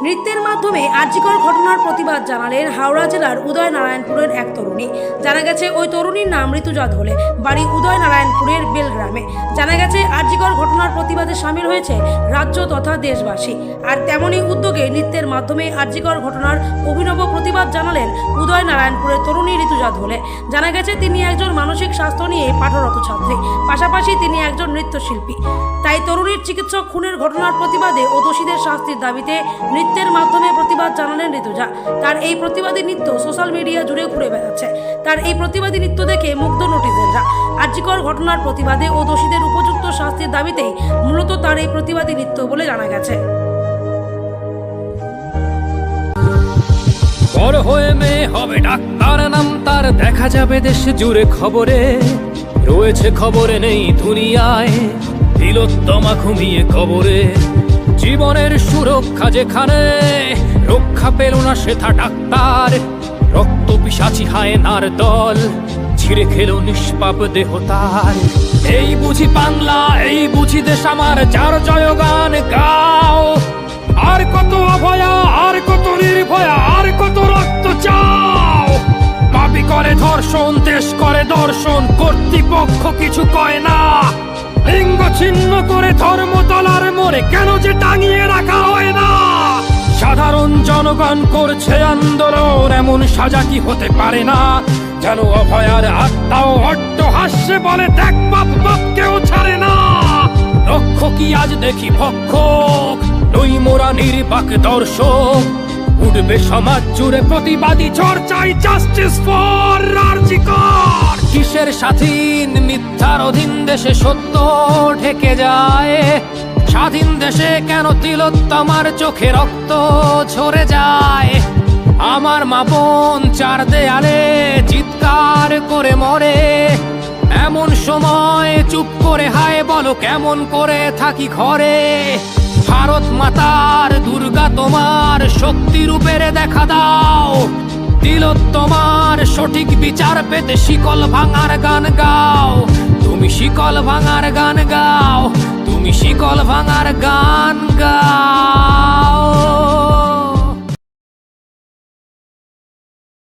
নৃত্যের মাধ্যমে আর্জিকর ঘটনার প্রতিবাদ জানালেন হাওড়া জেলার উদয়নারায়ণপুরের এক তরুণী। জানা গেছে ওই তরুণীর নাম ঋতুজা ধলে, বাড়ি উদয়নারায়ণপুরের বেলগ্রামে। জানা গেছে আর্জিকর ঘটনার প্রতিবাদে সামিল হয়েছে রাজ্য তথা দেশবাসী। আর তেমনই উদ্যোগে নৃত্যের মাধ্যমে আর্জিকর ঘটনার অভিনব প্রতিবাদ জানালেন উদয়নারায়ণপুরের তরুণী ঋতুজা ধলে। জানা গেছে তিনি একজন মানসিক স্বাস্থ্য নিয়ে পাঠরত ছাত্রী, পাশাপাশি তিনি একজন নৃত্যশিল্পী। তাই তরুণীর চিকিৎসক খুনের ঘটনার প্রতিবাদে ও দোষীদের শাস্তির দাবিতে নৃত্যের মাধ্যমে প্রতিবাদ জানালেন ঋতুজা। তার এই প্রতিবাদী নৃত্য সোশ্যাল মিডিয়া জুড়ে ঘুরে বেড়াচ্ছে। তার এই প্রতিবাদী নৃত্য দেখে মুগ্ধ নেটিজেনরা। আর্জিকর ঘটনার প্রতিবাদে ও দোষীদের উপযুক্ত শাস্তির দাবিতেই মূলত তার এই প্রতিবাদী নৃত্য বলে জানা গেছে। বড় হয়ে মেয়ে হবে ডাক্তার, নাম তার দেখা যাবে দেশ জুড়ে খবরে, রয়েছে খবরে নেই দুনিয়ায় তিলোত্তমা ঘুমিয়ে কবরে। জীবনের সুরক্ষা যেখানে রক্ষা পেল না সেথা ডাক্তার, রক্ত পিশাচি হায়নার দল ছিঁড়ে খেলো নিষ্পাপ দেহ তার। এই বুঝি বাংলা, এই বুঝি দেশ আমার, যার জয়গান গাও। আর কত অভয়া, আর কত নির্ভয়া, আর কত রক্ত চাও। পাপি করে ধর্ষণ, দেশ করে দর্শন, কর্তৃপক্ষ কিছু কয় না। লিঙ্গ ছিন্ন করে ধর্মতলার মোড়ে কেন যে টাঙিয়ে রাখা হয় না। সাধারণ জনগণ করছে আন্দোলন, এমন সাজা কি হতে পারে না। যেন অভয়ার আত্মাও অট্ট হাস্যে বলে, দেখ বাপ বাপ কেউ ছাড়ে না। রক্ষকই আজ দেখি ভক্ষক, নই মোরা নির্বাক দর্শক। উঠবে সমাজ জুড়ে প্রতিবাদী চর্চায়, জাস্টিস ফর আরজিকর। কিসের স্বাধীন মিথ্যার অধীন দেশে সত্য ঢেকে যায়। স্বাধীন দেশে কেন তিলোত্তমার চোখে রক্ত ঝরে যায়। আমার মা বোন চার দেয়ালে চিৎকার করে মরে, এমন সময় চুপ করে হায় বলো কেমন করে থাকি ঘরে। ভারত মাতার দুর্গা তোমার শক্তি রূপের দেখা দাও। তিলোত্তমার সঠিক বিচার পেতে শিকল ভাঙার গান গাও। তুমি শিকল ভাঙার গান গাও, তুমি শিকল ভাঙার গান গাও।